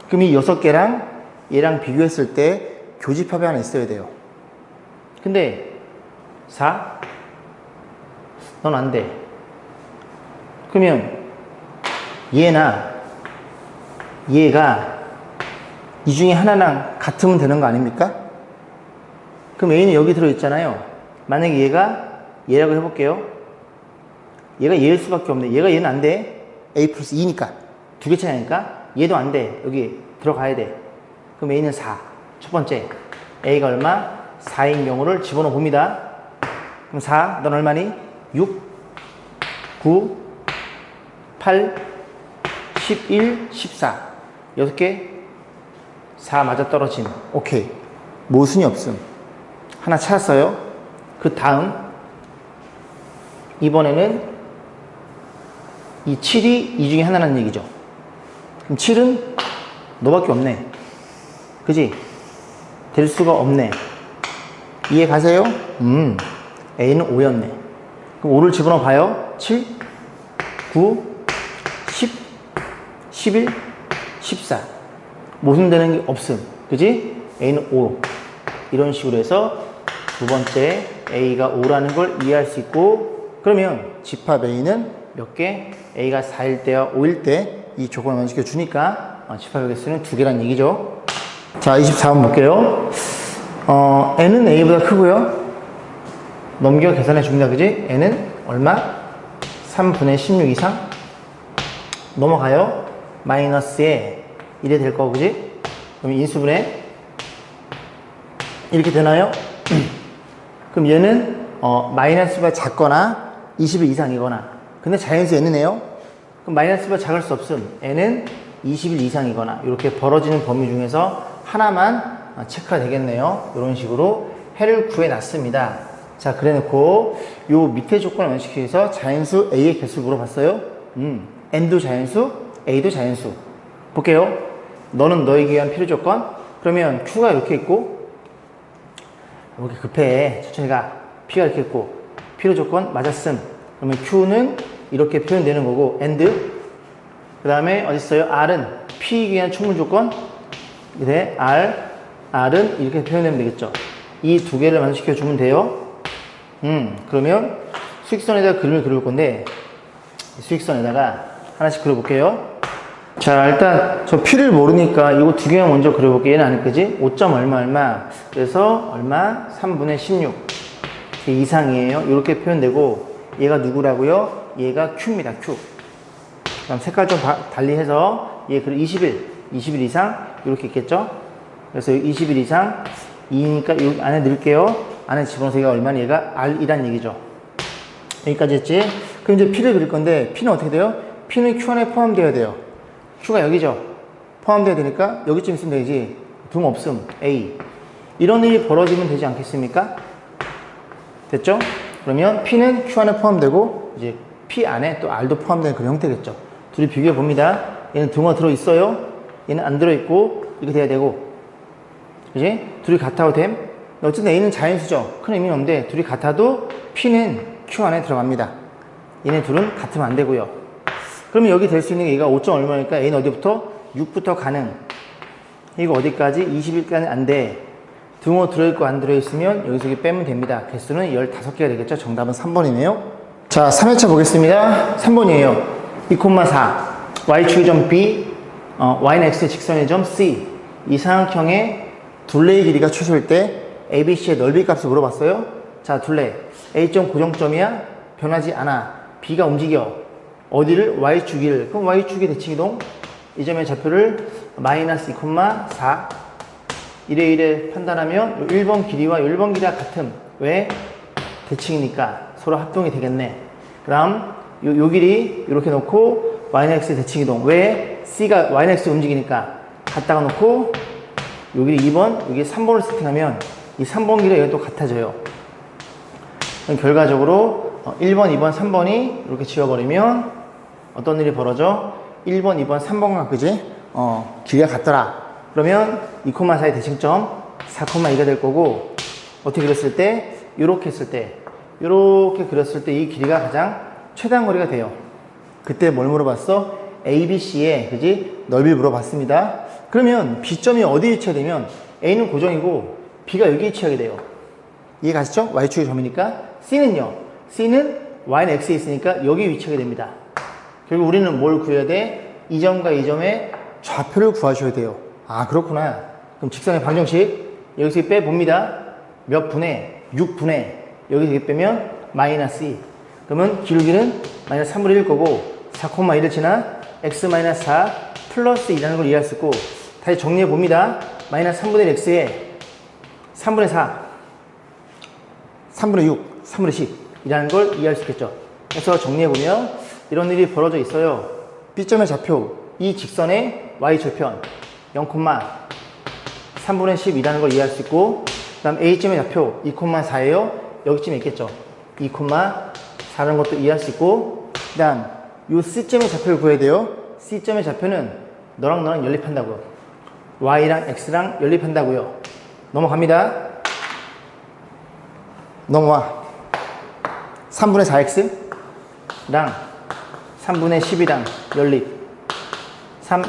[SPEAKER 1] 그럼 이 6개랑 얘랑 비교했을 때 교집합이 하나 있어야 돼요. 근데 4? 넌 안 돼. 그러면 얘나 얘가 이 중에 하나랑 같으면 되는 거 아닙니까? 그럼 A는 여기 들어있잖아요. 만약에 얘가 얘라고 해볼게요. 얘가 얘일 수밖에 없네. 얘는 안 돼. A 플러스 2니까. 2개 차이니까. 얘도 안 돼. 여기 들어가야 돼. 그럼 A는 4. 첫 번째. A가 얼마? 4인 경우를 집어넣어 봅니다. 그럼 4. 넌 얼마니? 6, 9, 8, 11, 14. 6개? 4 맞아 떨어짐. 오케이. 모순이 없음. 하나 찾았어요. 그 다음. 이번에는 이 7이 이 중에 하나라는 얘기죠. 그럼 7은 너밖에 없네. 그지? 될 수가 없네. 이해 가세요? A는 5였네. 그럼 5를 집어넣어 봐요. 7, 9, 10, 11, 14. 모순되는 게 없음. 그지? A는 5. 이런 식으로 해서 두 번째 A가 5라는 걸 이해할 수 있고, 그러면 집합 A는 몇 개? A가 4일 때와 5일 때 이 조건을 만족해 주니까 집합의 개수는 2개란 얘기죠. 자, 24번 볼게요. N은 A보다 크고요. 넘겨 계산해 줍니다. 그지? N은 얼마? 3분의 16 이상? 넘어가요. 마이너스에 1이 될 거고, 그지? 그럼 인수분해 이렇게 되나요? 그럼 얘는 마이너스보다 작거나 20일 이상이거나, 근데 자연수 N이네요. 그럼 마이너스보다 작을 수 없음. N은 20일 이상이거나 이렇게 벌어지는 범위 중에서 하나만 체크가 되겠네요. 이런 식으로 해를 구해놨습니다. 자, 그래놓고 요 밑에 조건을 만족시키기 위해서 자연수 A의 개수를 물어봤어요. N도 자연수, A도 자연수. 볼게요. 너는 너에게 위한 필요 조건. 그러면 Q가 이렇게 있고, 이렇게 급해. 천천히 가. P가 이렇게 있고, 필요 조건 맞았음. 그러면 Q는 이렇게 표현되는 거고, AND. 그 다음에 어디 있어요? R은 P에 위한 충분 조건. R은 이렇게 표현되면 되겠죠. 이 두 개를 만족시켜 주면 돼요. 그러면 수직선에다가 그림을 그려볼 건데, 수직선에다가 하나씩 그려볼게요. 자, 일단 저 P를 모르니까 이거 두 개만 먼저 그려볼게요. 얘는 아닐 거지? 5점 얼마 얼마. 그래서 얼마? 3분의 16. 이상이에요. 이렇게 표현되고, 얘가 누구라고요? 얘가 Q입니다. Q. 그럼 색깔 좀 달리 해서 얘 20일 이상 이렇게 있겠죠? 그래서 20일 이상 2니까 여기 안에 넣을게요. 안에 집어넣어서 얘가 얼마나? 얘가 R이란 얘기죠. 여기까지 했지? 그럼 이제 P를 그릴 건데, P는 어떻게 돼요? P는 Q 안에 포함되어야 돼요. Q가 여기죠? 포함되어야 되니까 여기쯤 있으면 되지. 등 없음, A. 이런 일이 벌어지면 되지 않겠습니까? 됐죠? 그러면 P는 Q 안에 포함되고, 이제 P 안에 또 R도 포함되는 그런 형태겠죠. 둘이 비교해 봅니다. 얘는 등어 들어있어요. 얘는 안 들어있고, 이렇게 돼야 되고. 그지? 둘이 같아도 됨? 어쨌든 A는 자연수죠. 큰 의미는 없는데, 둘이 같아도 P는 Q 안에 들어갑니다. 얘네 둘은 같으면 안 되고요. 그러면 여기 될 수 있는 게 얘가 5점 얼마니까 A는 어디부터? 6부터 가능. 이거 어디까지? 20일까지 안 돼. 등호 들어있고 안 들어있으면 여기서 여기 빼면 됩니다. 개수는 15개가 되겠죠? 정답은 3번이네요. 자, 3회차 보겠습니다. 3번이에요. 2,4 y축의 B, y는 x의 직선의 점 C. 이 삼각형의 둘레의 길이가 최소일 때 ABC의 넓이 값을 물어봤어요. 자, 둘레 A점 고정점이야? 변하지 않아. B가 움직여. 어디를? y축을. 그럼 y축의 대칭이동. 이 점의 좌표를 마이너스 2,4 1에 판단하면 1번 길이와 1번 길이가 같음. 왜? 대칭이니까 서로 합동이 되겠네. 그럼 요 길이 이렇게 놓고 y는 x의 대칭이동. 왜? C가 y는 x 움직이니까 갖다가 놓고 요 길이 2번, 여기 3번을 세팅하면 이 3번 길이가 여기 또 같아져요. 그럼 결과적으로 1번, 2번, 3번이 이렇게 지워버리면 어떤 일이 벌어져? 1번, 2번, 3번과 그지? 길이가 같더라. 그러면 2,4의 대칭점 4,2가 될 거고, 어떻게 그렸을 때? 이렇게 했을 때, 이렇게 그렸을 때 이 길이가 가장 최단 거리가 돼요. 그때 뭘 물어봤어? ABC의 그지? 넓이 물어봤습니다. 그러면 B점이 어디에 위치하되면 A는 고정이고 B가 여기 위치하게 돼요. 이해 가시죠? Y축의 점이니까. C는요? C는 Y는 X에 있으니까 여기 위치하게 됩니다. 결국 우리는 뭘 구해야 돼? 이 점과 이 점의 좌표를 구하셔야 돼요. 아, 그렇구나. 그럼 직선의 방정식 여기서 빼봅니다. 몇 분의? 6분의 여기서 이렇게 빼면 마이너스 2. 그러면 기울기는 마이너스 3분의 1일 거고 4,1을 지나 x-4 플러스 2라는 걸 이해할 수 있고, 다시 정리해 봅니다. 마이너스 3분의 1 x에 3분의 4 3분의 6 3분의 10 이라는 걸 이해할 수 있겠죠. 그래서 정리해 보면 이런 일이 벌어져 있어요. B점의 좌표, 이 직선의 y절편 0,3분의 10이라는 걸 이해할 수 있고, 그 다음 A점의 좌표 2,4예요. 여기쯤에 있겠죠. 2,4라는 것도 이해할 수 있고, 그 다음 요 C점의 좌표를 구해야 돼요. C점의 좌표는 너랑 너랑 연립한다고요. Y랑 X랑 연립한다고요. 넘어갑니다. 넘어와. 3분의 4X랑 3분의 10이랑 연립. 3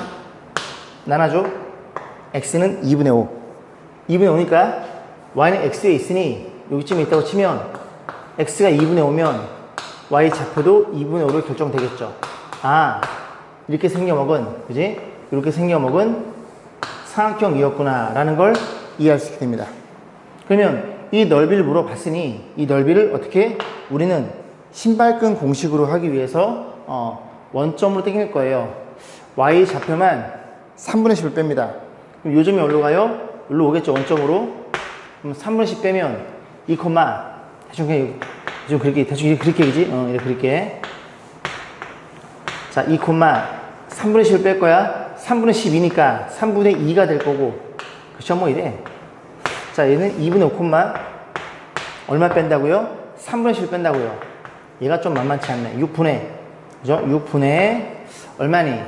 [SPEAKER 1] 나눠줘. X는 2분의 5. 2분의 5니까 Y는 X에 있으니 여기쯤에 있다고 치면 X가 2분의 5면 Y 좌표도 2분의 5로 결정되겠죠. 아, 이렇게 생겨먹은, 그지? 이렇게 생겨먹은 삼각형이었구나 라는 걸 이해할 수 있게 됩니다. 그러면 이 넓이를 물어봤으니 이 넓이를 어떻게? 우리는 신발끈 공식으로 하기 위해서 원점으로 땡길 거예요. Y 좌표만 3분의 10을 뺍니다. 그럼 요 점이 어디로 가요? 여기로 오겠죠, 원점으로. 그럼 3분의 10 빼면 2, 대충 그냥 좀 그렇게, 대충 이렇게 그릴게, 그지? 이렇게 그릴게. 자, 2, 3분의 10을 뺄 거야. 3분의 10이니까 3분의 2가 될 거고. 그쵸, 뭐 이래. 자, 얘는 2분의 5, 얼마 뺀다고요? 3분의 10을 뺀다고요. 얘가 좀 만만치 않네. 6분의, 그죠? 6분의, 얼마니?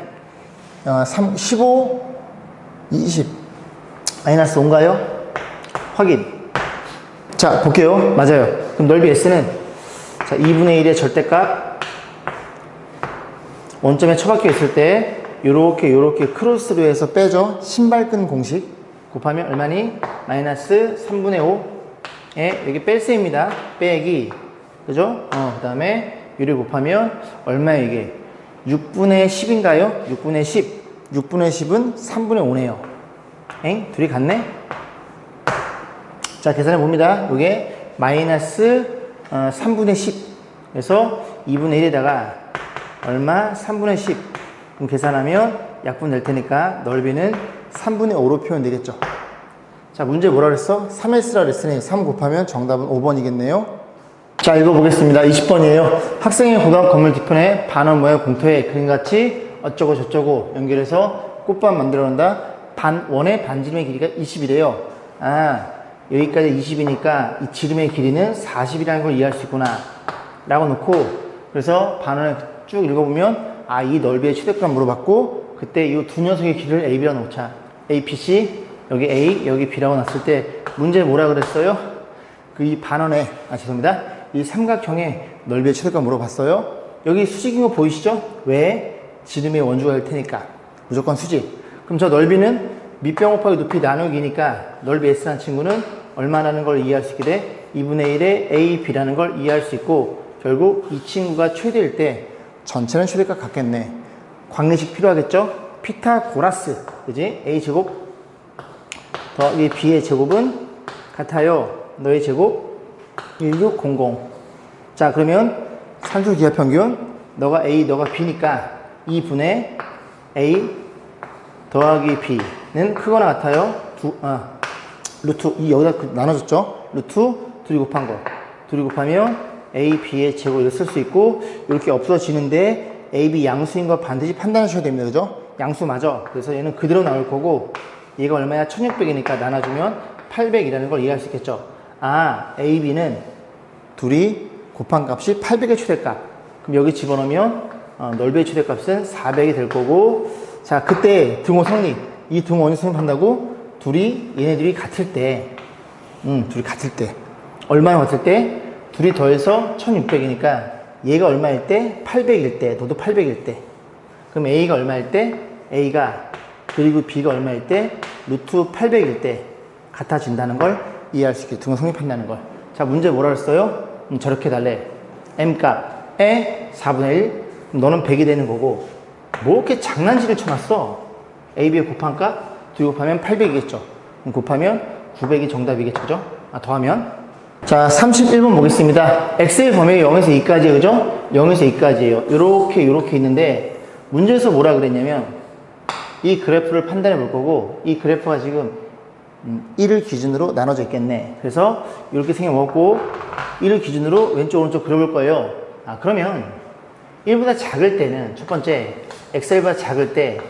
[SPEAKER 1] 15, 20. 마이너스 5인가요? 확인. 자, 볼게요. 맞아요. 그럼 넓이 S는, 자, 2분의 1의 절대값. 원점에 처박혀 있을 때, 요렇게 크로스로 해서 빼죠. 신발끈 공식. 곱하면 얼마니? 마이너스 3분의 5에, 여기 뺄셈입니다. 빼기 그죠? 그 다음에 얘를 곱하면 얼마야 이게? 6분의 10인가요? 6분의 10. 6분의 10은 3분의 5네요. 엥? 둘이 같네? 자, 계산해 봅니다. 요게 마이너스 3분의 10. 그래서 2분의 1에다가 얼마? 3분의 10. 그럼 계산하면 약분 될 테니까 넓이는 3분의 5로 표현되겠죠. 자, 문제 뭐라 그랬어? 3S라 그랬으니 3 곱하면 정답은 5번이겠네요. 자, 읽어보겠습니다. 20번이에요. 학생의 고등학교 건물 뒤편에 반원 모양 공터에 그림같이 어쩌고 저쩌고 연결해서 꽃밭 만들어 놓는다. 원의 반지름의 길이가 20이래요. 아, 여기까지 20이니까 이 지름의 길이는 40이라는 걸 이해할 수 있구나 라고 놓고, 그래서 반원을 쭉 읽어보면 아, 이 넓이의 최대값 물어봤고, 그때 이 두 녀석의 길이를 AB라고 놓자. A, P, C, 여기 A, 여기 B라고 놨을 때 문제 뭐라 그랬어요? 그 이 반원의, 죄송합니다. 이 삼각형의 넓이의 최대값 물어봤어요. 여기 수직인 거 보이시죠? 왜? 지름의 원주가 될 테니까 무조건 수직. 그럼 저 넓이는 밑변 곱하기 높이 나누기니까 넓이 S라는 친구는 얼마라는 걸 이해할 수 있게 돼? 2분의 1의 A, B라는 걸 이해할 수 있고, 결국 이 친구가 최대일 때 전체는 최대값 같겠네. 광례식 필요하겠죠? 피타고라스, 그지? A 제곱 더하기 B의 제곱은 같아요. 너의 제곱 1600. 자, 그러면 산술 기하 평균, 너가 A, 너가 B니까 2분의 A 더하기 B는 크거나 같아요. 루트, 여기다 나눠줬죠? 루트 둘이 곱한 거. 둘이 곱하면 A, B의 제곱 이렇게 쓸 수 있고, 이렇게 없어지는데 A, B 양수인 거 반드시 판단하셔야 됩니다. 그죠? 양수 맞아. 그래서 얘는 그대로 나올 거고, 얘가 얼마야? 1600이니까 나눠주면 800이라는 걸 이해할 수 있겠죠? 아, A, B는 둘이 곱한 값이 800의 최대값. 그럼 여기 집어넣으면 넓이의 최대값은 400이 될 거고, 자, 그때 등호 성립. 이 등호 어디서 성립한다고? 얘네들이 같을 때, 둘이 같을 때. 얼마나 같을 때? 둘이 더해서 1600이니까 얘가 얼마일 때? 800일 때. 너도 800일 때. 그럼 A가 얼마일 때? A가, 그리고 B가 얼마일 때? 루트 800일 때 같아진다는 걸 이해할 수 있게 등호 성립한다는 걸. 자, 문제 뭐라 그랬어요? 저렇게 달래. M 값에 4분의 1. 너는 100이 되는 거고, 뭐 이렇게 장난질을 쳐놨어? A, B의 곱한 값? 둘이 곱하면 800이겠죠. 그럼 곱하면 900이 정답이겠죠. 그죠? 더하면. 자, 31번 보겠습니다. X의 범위가 0에서 2까지예요. 그죠? 0에서 2까지예요. 요렇게 있는데, 문제에서 뭐라 그랬냐면, 이 그래프를 판단해 볼 거고, 이 그래프가 지금 1을 기준으로 나눠져 있겠네. 그래서 이렇게 생겨먹고 1을 기준으로 왼쪽 오른쪽 그려볼 거예요. 그러면 1보다 작을 때는, 첫 번째 XL보다 작을 때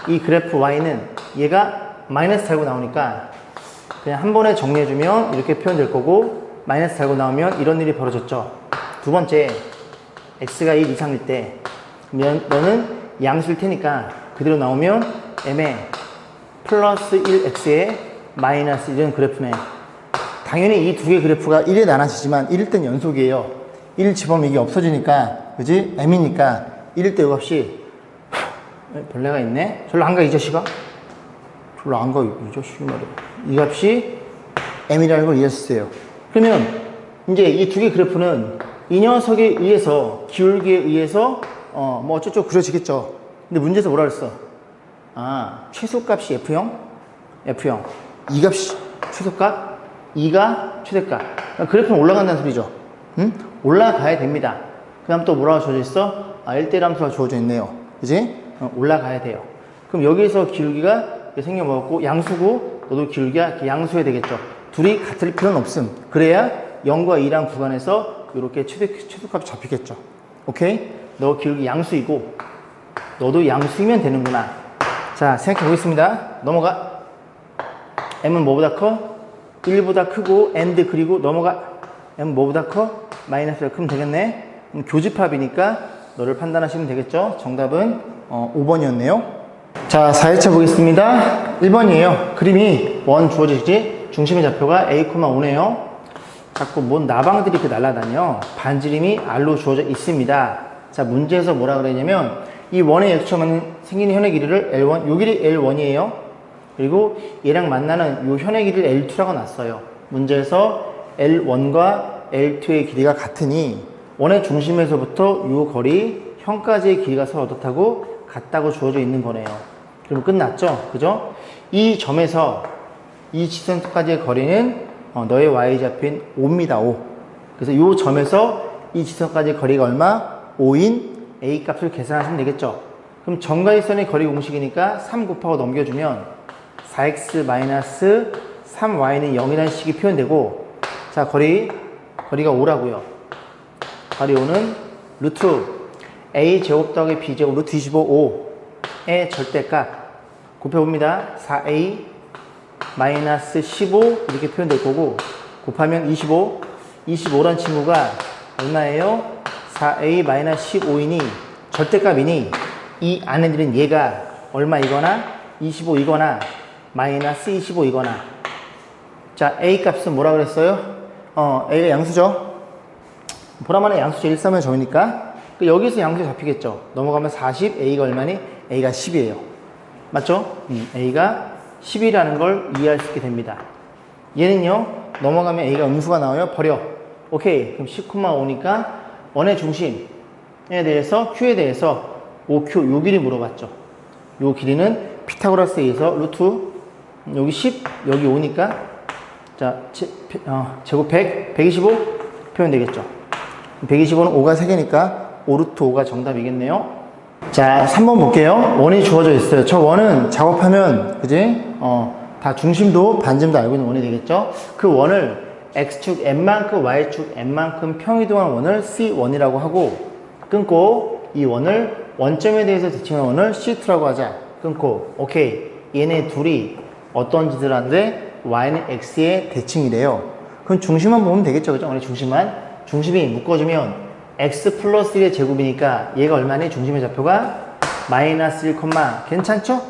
[SPEAKER 1] 이 그래프 Y는 얘가 마이너스 달고 나오니까 그냥 한 번에 정리해주면 이렇게 표현될 거고, 마이너스 달고 나오면 이런 일이 벌어졌죠. 두 번째, X가 1 이상일 때 너는 양수일 테니까 그대로 나오면 M에 플러스 1x에 마이너스 이런 그래프네. 당연히 이 두 개의 그래프가 1에 나눠지지만 1일 땐 연속이에요. 1 집어넣으면 이게 없어지니까, 그지? m이니까 1일 때 이 값이, 벌레가 있네? 절로 안 가, 이 자식아? 절로 안 가, 이 자식이 말이야. 이 값이 m이라는 걸 이해했어요. 그러면 이제 이 두 개의 그래프는 이 녀석에 의해서, 기울기에 의해서 뭐 어쩌고 그려지겠죠. 근데 문제에서 뭐라 그랬어? 최소값이 F형? F형. 이 값이 최소값, 2가 최대값. 그러니까 그래프는 올라간다는 소리죠. 응? 올라가야 됩니다. 그 다음 또 뭐라고 주어져 있어? 1대1 함수가 주어져 있네요. 그지? 올라가야 돼요. 그럼 여기에서 기울기가 생겨먹었고, 양수고, 너도 기울기가 양수해야 되겠죠. 둘이 같을 필요는 없음. 그래야 0과 2랑 구간에서 이렇게 최소값이 잡히겠죠. 오케이? 너 기울기 양수이고, 너도 양수이면 되는구나. 자, 생각해 보겠습니다. 넘어가. m은 뭐보다 커? 1보다 크고, and 그리고 넘어가. m은 뭐보다 커? 마이너스가 크면 되겠네. 교집합이니까 너를 판단하시면 되겠죠. 정답은 5번이었네요. 자, 4회차 보겠습니다. 1번이에요. 그림이 원 주어지지? 중심의 좌표가 a, 5네요. 자꾸 뭔 나방들이 날아다녀. 반지름이 r로 주어져 있습니다. 자, 문제에서 뭐라 그랬냐면, 이 원의 역수점은 생기는 현의 길이를 L1, 요 길이 L1이에요. 그리고 얘랑 만나는 요 현의 길이를 L2라고 놨어요. 문제에서 L1과 L2의 길이가 같으니 원의 중심에서부터 이 거리 현까지의 길이가 서로 어떻다고? 같다고 주어져 있는 거네요. 그럼 끝났죠? 그죠? 이 점에서 이 지점까지의 거리는 너의 y좌표인 5입니다. 5. 그래서 이 점에서 이 지점까지의 거리가 얼마? 5인 a 값을 계산하시면 되겠죠? 그럼 점과 일선의 거리 공식이니까 3 곱하고 넘겨주면 4x 3y는 0이라는 식이 표현되고, 자, 거리가 5라고요. 거리 5는 루트 a 제곱 더하기 b 제곱 루트 25의 절대값 곱해봅니다. 4a 15 이렇게 표현될 거고, 곱하면 25란 친구가 얼마예요? 4a 15이니 절대값이니 이 안에 들은 얘가 얼마이거나 25이거나 마이너스 25이거나. 자, a 값은 뭐라 그랬어요? a가 양수죠. 보라만의 양수죠. 1, 3의 점이니까 여기서 양수에 잡히겠죠. 넘어가면 40, a가 얼마니? a가 10이에요. 맞죠? a가 10이라는 걸 이해할 수 있게 됩니다. 얘는요, 넘어가면 a가 음수가 나와요. 버려. 오케이. 그럼 10,5니까 원의 중심에 대해서 q에 대해서 5q 요 길이 물어봤죠. 요 길이는 피타고라스에 의해서 루트 여기 10 여기 5니까 자 제곱 125 표현되겠죠. 125는 5가 3개니까 5 루트 5가 정답이겠네요. 자, 3번 볼게요. 원이 주어져 있어요. 저 원은 작업하면 그지? 다 중심도 반점도 알고 있는 원이 되겠죠. 그 원을 x축 n만큼 y축 n만큼 평이동한 원을 C1이라고 하고, 끊고 이 원을 원점에 대해서 대칭한 원을 C2라고 하자. 끊고. 오케이. 얘네 둘이 어떤 짓을 하는데 y는 x의 대칭이래요. 그럼 중심만 보면 되겠죠. 그죠? 원래 중심이 묶어주면 x 플러스 1의 제곱이니까 얘가 얼마니? 중심의 좌표가 마이너스 1, 괜찮죠?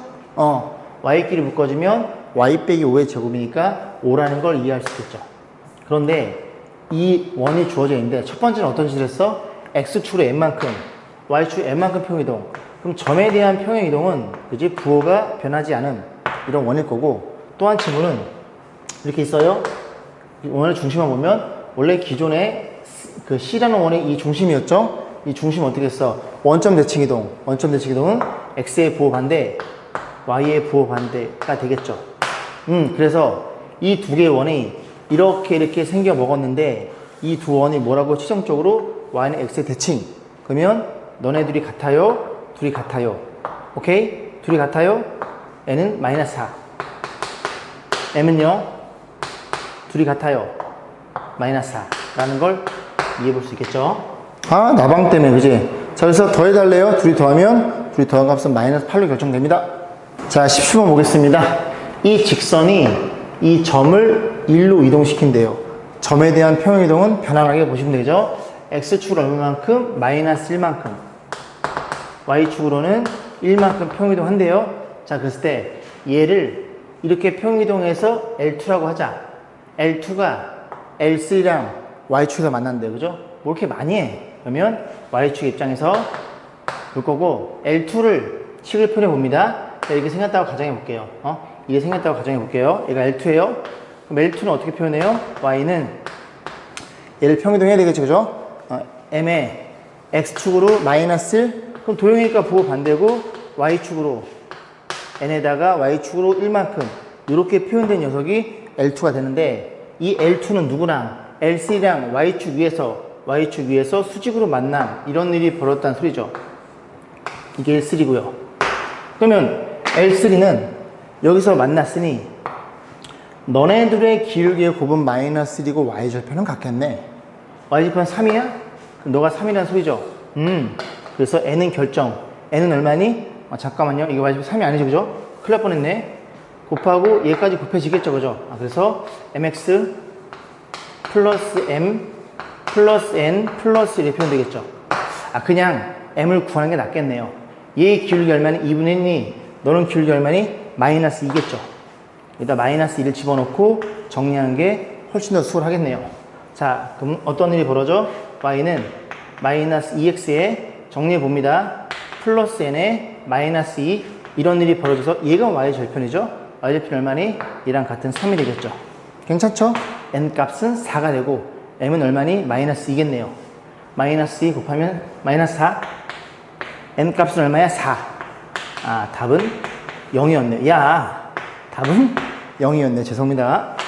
[SPEAKER 1] y끼리 묶어주면 y 빼기 5의 제곱이니까 5라는 걸 이해할 수 있겠죠. 그런데 이 원이 주어져 있는데 첫 번째는 어떤 짓을 했어? x축으로 n만큼, y축 n만큼 평이동. 그럼 점에 대한 평행이동은 그지? 부호가 변하지 않은 이런 원일 거고, 또 한 친구는 이렇게 있어요. 원의 중심만 보면 원래 기존에 그 C라는 원의 이 중심이었죠? 이 중심 어떻게 했어? 원점 대칭이동. 원점 대칭이동은 X의 부호 반대, Y의 부호 반대가 되겠죠. 그래서 이 두 개의 원이 이렇게 생겨 먹었는데 이 두 원이 뭐라고 추정적으로 Y는 X의 대칭. 그러면 너네 둘이 같아요? 둘이 같아요. 오케이? 둘이 같아요? N은 마이너스 4. M은요? 둘이 같아요. 마이너스 4라는 걸 이해해 볼 수 있겠죠? 아, 나방 때문에, 그지? 자, 그래서 더해달래요. 둘이 더하면, 둘이 더한 값은 마이너스 8로 결정됩니다. 자, 17번 보겠습니다. 이 직선이 이 점을 1로 이동시킨대요. 점에 대한 평행이동은 편안하게 보시면 되죠? X축으로 얼마만큼? 마이너스 1만큼. Y축으로는 1만큼 평행이동 한대요. 자, 그랬을 때 얘를 이렇게 평행이동해서 L2라고 하자. L2가 L3랑 Y축에서 만난대요. 그죠? 뭐 이렇게 많이 해. 그러면 Y축 입장에서 볼 거고, L2를 식을 표현해 봅니다. 자, 이렇게 생겼다고 가정해 볼게요. 이게 생겼다고 가정해 볼게요. 얘가 L2예요. 그럼 L2는 어떻게 표현해요? Y는 얘를 평이동해야 되겠죠. 그죠? M의 X축으로 마이너스 1. 그럼 도형이니까 부호 반대고, Y축으로 N에다가 Y축으로 1만큼 이렇게 표현된 녀석이 L2가 되는데, 이 L2는 누구랑 L3랑 Y축 위에서 수직으로 만남, 이런 일이 벌어졌다는 소리죠. 이게 L3고요. 그러면 L3는 여기서 만났으니 너네들의 기울기의 곱은 마이너스 1이고 Y절편은 같겠네. Y절편 3이야? 그럼 너가 3이라는 소리죠. 그래서 N은 결정. N은 얼마니? 잠깐만요. 이게 Y절편 3이 아니죠. 그죠? 큰일 날 뻔했네. 곱하고 얘까지 곱해지겠죠. 그죠? 그래서 MX 플러스 M 플러스 N 플러스 1이 표현되겠죠. 그냥 M을 구하는 게 낫겠네요. 얘의 기울기 얼마니? 2분의 1이, 너는 기울기 얼마니? 마이너스 2겠죠. 여기다 마이너스 2를 집어넣고 정리하는 게 훨씬 더 수월하겠네요. 자, 그럼 어떤 일이 벌어져? Y는 마이너스 2x에 정리해 봅니다. 플러스 N에 마이너스 2, 이런 일이 벌어져서 얘가 Y 절편이죠. Y 절편 얼마니? 얘랑 같은 3이 되겠죠. 괜찮죠? N 값은 4가 되고 m은 얼마니? 마이너스 2겠네요. 마이너스 2 곱하면 마이너스 4. n 값은 얼마야? 4. 아, 답은 0이었네. 야, 답은 0이었네. 죄송합니다.